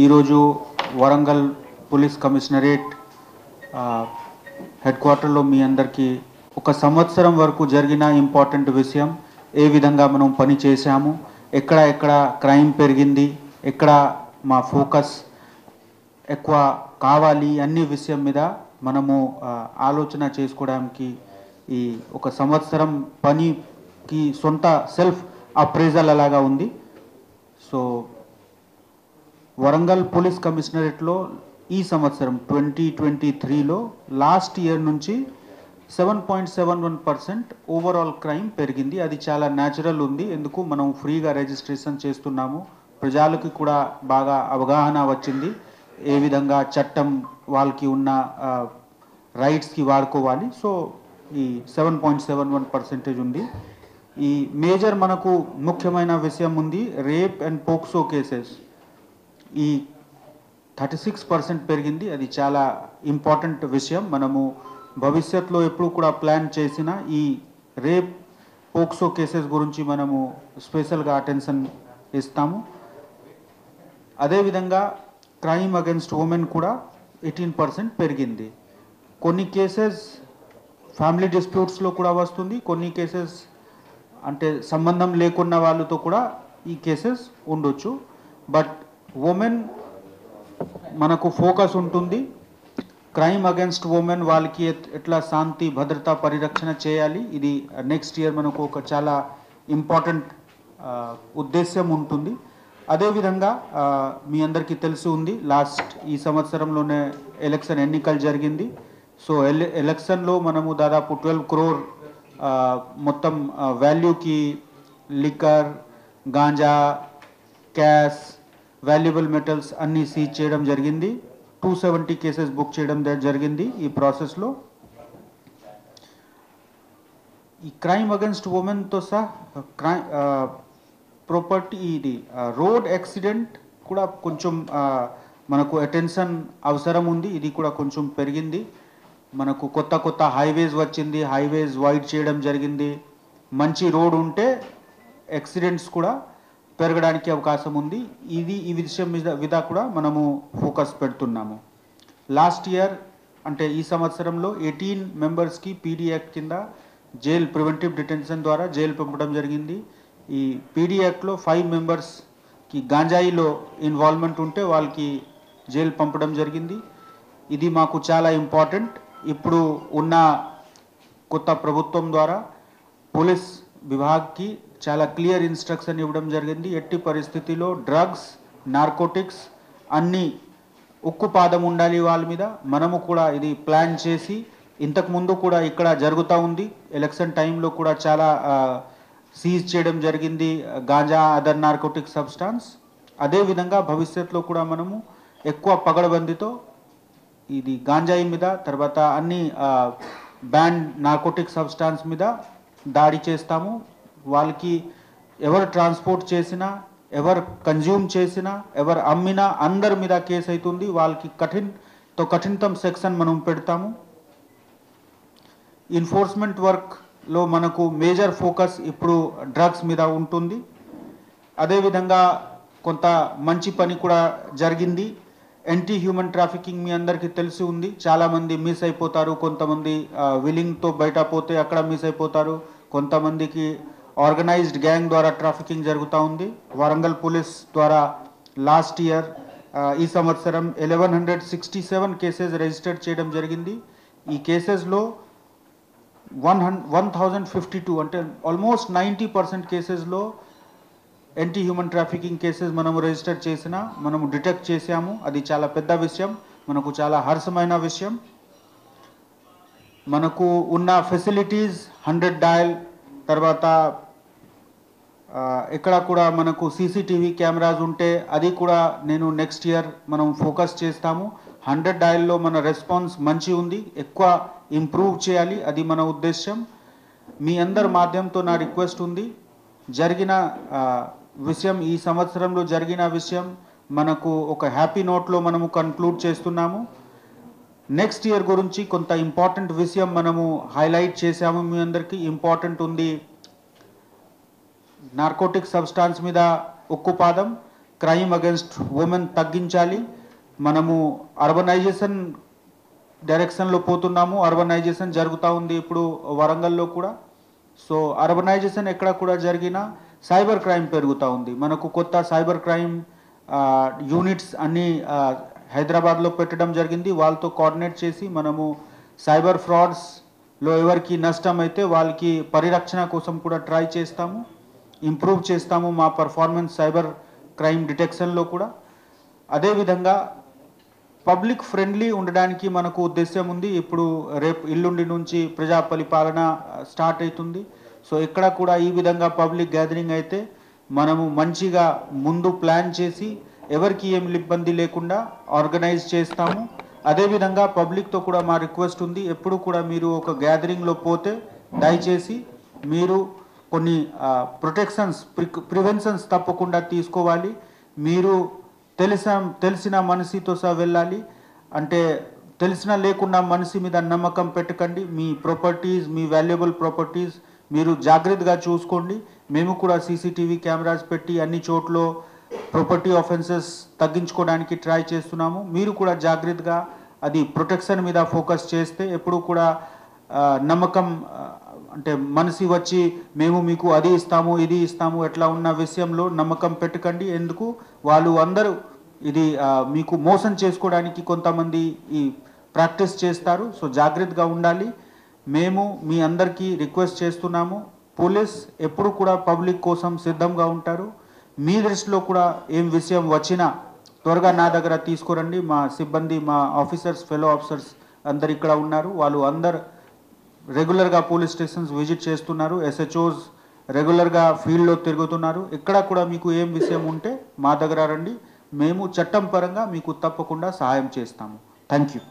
ఈరోజు Warangal police commissionerate head క్వార్టర్లో మీ అందరికీ ఒక సంవత్సరం వరకు జరిగిన ఇంపార్టెంట్ విషయం, ఏ విధంగా మనం పని చేశాము, ఎక్కడ క్రైమ్ పెరిగింది, ఎక్కడ మా ఫోకస్ ఎక్కువ కావాలి అన్ని విషయం మీద మనము ఆలోచన చేసుకోవడానికి ఈ ఒక సంవత్సరం పనికి సొంత సెల్ఫ్ అప్రైజల్ అలాగా ఉంది. సో వరంగల్ పోలీస్ కమిషనరేట్లో ఈ సంవత్సరం 2023లో లాస్ట్ ఇయర్ నుంచి 7.71% ఓవరాల్ క్రైమ్ పెరిగింది. అది చాలా న్యాచురల్ ఉంది. ఎందుకు మనం ఫ్రీగా రిజిస్ట్రేషన్ చేస్తున్నాము, ప్రజలకు కూడా బాగా అవగాహన వచ్చింది ఏ విధంగా చట్టం వాళ్ళకి ఉన్న రైట్స్కి వాడుకోవాలి. సో ఈ 7.71% ఉంది. ఈ మేజర్ మనకు ముఖ్యమైన విషయం ఉంది, రేప్ అండ్ పోక్సో కేసెస్ ఈ 36% పెరిగింది. అది చాలా ఇంపార్టెంట్ విషయం. మనము భవిష్యత్తులో ఎప్పుడు కూడా ప్లాన్ చేసిన ఈ రేప్ పోక్సో కేసెస్ గురించి మనము స్పెషల్గా అటెన్షన్ ఇస్తాము. అదేవిధంగా క్రైమ్ అగెన్స్ట్ ఉమెన్ కూడా 18% పెరిగింది. కొన్ని కేసెస్ ఫ్యామిలీ డిస్ప్యూట్స్లో కూడా వస్తుంది, కొన్ని కేసెస్ అంటే సంబంధం లేకున్న వాళ్ళతో కూడా ఈ కేసెస్ ఉండొచ్చు. బట్ ఉమెన్ మనకు ఫోకస్ ఉంటుంది. క్రైమ్ అగెన్స్ట్ ఉమెన్ వాళ్ళకి ఎట్లా శాంతి భద్రత పరిరక్షణ చేయాలి, ఇది నెక్స్ట్ ఇయర్ మనకు ఒక చాలా ఇంపార్టెంట్ ఉద్దేశ్యం ఉంటుంది. అదేవిధంగా మీ అందరికీ తెలిసి ఉంది, ఈ సంవత్సరంలోనే ఎలక్షన్ ఎన్నికలు జరిగింది. సో ఎలక్షన్లో మనము దాదాపు 12 crore మొత్తం వాల్యూకి లిక్కర్, గాంజా, క్యాష్, వాల్యుబుల్ మెటల్స్ అన్నీ సీజ్ చేయడం జరిగింది. 270 కేసెస్ బుక్ చేయడం జరిగింది. ఈ ప్రాసెస్లో ఈ క్రైమ్ అగెన్స్ట్ ఉమెన్తో సహా ప్రాపర్టీ ఇది రోడ్ యాక్సిడెంట్ కూడా కొంచెం మనకు అటెన్షన్ అవసరం ఉంది. ఇది కూడా కొంచెం పెరిగింది. మనకు కొత్త హైవేస్ వచ్చింది, హైవేస్ వైడ్ చేయడం జరిగింది. మంచి రోడ్ ఉంటే యాక్సిడెంట్స్ కూడా పెరగడానికి అవకాశం ఉంది. ఈ విషయం మీద కూడా మనము ఫోకస్ పెడుతున్నాము. లాస్ట్ ఇయర్ అంటే ఈ సంవత్సరంలో 18 మెంబర్స్కి పీడీ యాక్ట్ కింద జైల్ ప్రివెంటివ్ డిటెన్షన్ ద్వారా జైలు పంపడం జరిగింది. ఈ పీడీ యాక్ట్లో 5 మెంబర్స్కి గాంజాయిలో ఇన్వాల్వ్మెంట్ ఉంటే వాళ్ళకి జైలు పంపడం జరిగింది. ఇది మాకు చాలా ఇంపార్టెంట్. ఇప్పుడు ఉన్న కొత్త ప్రభుత్వం ద్వారా పోలీస్ విభాగ్కి చాలా క్లియర్ ఇన్స్ట్రక్షన్ ఇవ్వడం జరిగింది. ఎట్టి పరిస్థితిలో డ్రగ్స్, నార్కోటిక్స్ అన్నీ ఉక్కుపాదం ఉండాలి వాళ్ళ మీద. మనము కూడా ఇది ప్లాన్ చేసి ఇంతకుముందు కూడా ఇక్కడ జరుగుతూ ఉంది. ఎలక్షన్ టైంలో కూడా చాలా సీజ్ చేయడం జరిగింది గాంజా, అదర్ నార్కోటిక్ సబ్స్టాన్స్. అదేవిధంగా భవిష్యత్తులో కూడా మనము ఎక్కువ పగడబందీతో ఇది గాంజాయి మీద, తర్వాత అన్ని బ్యాన్ నార్కోటిక్ సబ్స్టాన్స్ మీద దాడి చేస్తాము. వాళ్ళకి ఎవరు ట్రాన్స్పోర్ట్ చేసినా, ఎవరు కన్జ్యూమ్ చేసినా, ఎవరు అమ్మినా అందరి మీద కేసు అవుతుంది. వాళ్ళకి కఠినతం సెక్షన్ మనం పెడతాము. ఎన్ఫోర్స్మెంట్ వర్క్లో మనకు మేజర్ ఫోకస్ ఇప్పుడు డ్రగ్స్ మీద ఉంటుంది. అదేవిధంగా కొంత మంచి పని కూడా జరిగింది. యాంటీ హ్యూమన్ ట్రాఫికింగ్ మీ అందరికీ తెలిసి ఉంది. చాలామంది మిస్ అయిపోతారు. కొంతమంది విల్లింగ్తో బయట పోతే అక్కడ మిస్ అయిపోతారు. కొంతమందికి ఆర్గనైజ్డ్ గ్యాంగ్ ద్వారా ట్రాఫికింగ్ జరుగుతూ ఉంది. వరంగల్ పోలీస్ ద్వారా లాస్ట్ ఇయర్ ఈ సంవత్సరం 1167 కేసెస్ రిజిస్టర్ చేయడం జరిగింది. ఈ కేసెస్లో 1052 అంటే ఆల్మోస్ట్ 90% కేసెస్లో యాంటీ హ్యూమన్ ట్రాఫికింగ్ కేసెస్ మనము రిజిస్టర్ చేసినా మనము డిటెక్ట్ చేసాము. అది చాలా పెద్ద విషయం, మనకు చాలా హర్షమైన విషయం. మనకు ఉన్న ఫెసిలిటీస్ 100 డయల్, తర్వాత ఎక్కడ కూడా మనకు సీసీటీవీ కెమెరాస్ ఉంటే అది కూడా నేను నెక్స్ట్ ఇయర్ మనం ఫోకస్ చేస్తాము. 100 డయల్లో మన రెస్పాన్స్ మంచి ఉంది, ఎక్కువ ఇంప్రూవ్ చేయాలి, అది మన ఉద్దేశం. మీ అందరి మాధ్యమంతో నా రిక్వెస్ట్ ఉంది, జరిగిన విషయం ఈ సంవత్సరంలో జరిగిన విషయం మనకు ఒక హ్యాపీ నోట్లో మనము కన్క్లూడ్ చేస్తున్నాము. నెక్స్ట్ ఇయర్ గురించి కొంత ఇంపార్టెంట్ విషయం మనము హైలైట్ చేసాము. మీ అందరికీ ఇంపార్టెంట్ ఉంది నార్కోటిక్ సబ్స్టాన్స్ మీద ఉక్కుపాదం, క్రైమ్ అగైన్స్ట్ ఉమెన్ తగ్గించాలి. మనము అర్బనైజేషన్ డైరెక్షన్లో పోతున్నాము. అర్బనైజేషన్ జరుగుతూ ఉంది ఇప్పుడు వరంగల్లో కూడా. సో అర్బనైజేషన్ ఎక్కడ కూడా జరిగినా సైబర్ క్రైమ్ పెరుగుతూ ఉంది. మనకు కొత్త సైబర్ క్రైమ్ యూనిట్స్ అన్నీ హైదరాబాద్లో పెట్టడం జరిగింది. వాళ్ళతో కోఆర్డినేట్ చేసి మనము సైబర్ ఫ్రాడ్స్లో ఎవరికి నష్టం అయితే వాళ్ళకి పరిరక్షణ కోసం కూడా ట్రై చేస్తాము, ఇంప్రూవ్ చేస్తాము మా పర్ఫార్మెన్స్ సైబర్ క్రైమ్ డిటెక్షన్లో కూడా. అదేవిధంగా పబ్లిక్ ఫ్రెండ్లీ ఉండడానికి మనకు ఉద్దేశం ఉంది. ఇప్పుడు రేపు ఎల్లుండి నుంచి ప్రజా పరిపాలన స్టార్ట్ అవుతుంది. సో ఇక్కడ కూడా ఈ విధంగా పబ్లిక్ గ్యాదరింగ్ అయితే మనము మంచిగా ముందు ప్లాన్ చేసి ఎవరికి ఏం ఇబ్బంది లేకుండా ఆర్గనైజ్ చేస్తాము. అదేవిధంగా పబ్లిక్తో కూడా మా రిక్వెస్ట్ ఉంది, ఎప్పుడు కూడా మీరు ఒక గ్యాదరింగ్లో పోతే దయచేసి మీరు కొన్ని ప్రొటెక్షన్స్ ప్రివెన్షన్స్ తప్పకుండా తీసుకోవాలి. మీరు తెలిసిన మనిషితో సహా వెళ్ళాలి. అంటే తెలిసిన లేకుండా మనిషి మీద నమ్మకం పెట్టకండి. మీ ప్రాపర్టీస్, మీ వాల్యుబుల్ ప్రాపర్టీస్ మీరు జాగ్రత్తగా చూసుకోండి. మేము కూడా సీసీటీవీ కెమెరాస్ పెట్టి అన్ని చోట్ల ప్రాపర్టీ ఆఫెన్సెస్ తగ్గించుకోవడానికి ట్రై చేస్తున్నాము. మీరు కూడా జాగ్రత్తగా అది ప్రొటెక్షన్ మీద ఫోకస్ చేస్తే ఎప్పుడు కూడా నమ్మకం అంటే మనిషి వచ్చి మేము మీకు అది ఇస్తాము ఇది ఇస్తాము ఎట్లా ఉన్న విషయంలో నమ్మకం పెట్టకండి. ఎందుకు వాళ్ళు అందరూ ఇది మీకు మోసం చేసుకోవడానికి కొంతమంది ఈ ప్రాక్టీస్ చేస్తారు. సో జాగ్రత్తగా ఉండాలి. మేము మీ అందరికీ రిక్వెస్ట్ చేస్తున్నాము, పోలీస్ ఎప్పుడు కూడా పబ్లిక్ కోసం సిద్ధంగా ఉంటారు. మీ దృష్టిలో కూడా ఏం విషయం వచ్చినా త్వరగా నా దగ్గర తీసుకురండి. మా సిబ్బంది, మా ఆఫీసర్స్, ఫెలో ఆఫీసర్స్ అందరు ఇక్కడ ఉన్నారు. వాళ్ళు అందరు రెగ్యులర్గా పోలీస్ స్టేషన్స్ విజిట్ చేస్తున్నారు. ఎస్హెచ్ఓస్ రెగ్యులర్గా ఫీల్డ్లో తిరుగుతున్నారు. ఇక్కడ కూడా మీకు ఏం విషయం ఉంటే మా దగ్గర రండి. మేము చట్టం పరంగా మీకు తప్పకుండా సహాయం చేస్తాము. Thank you.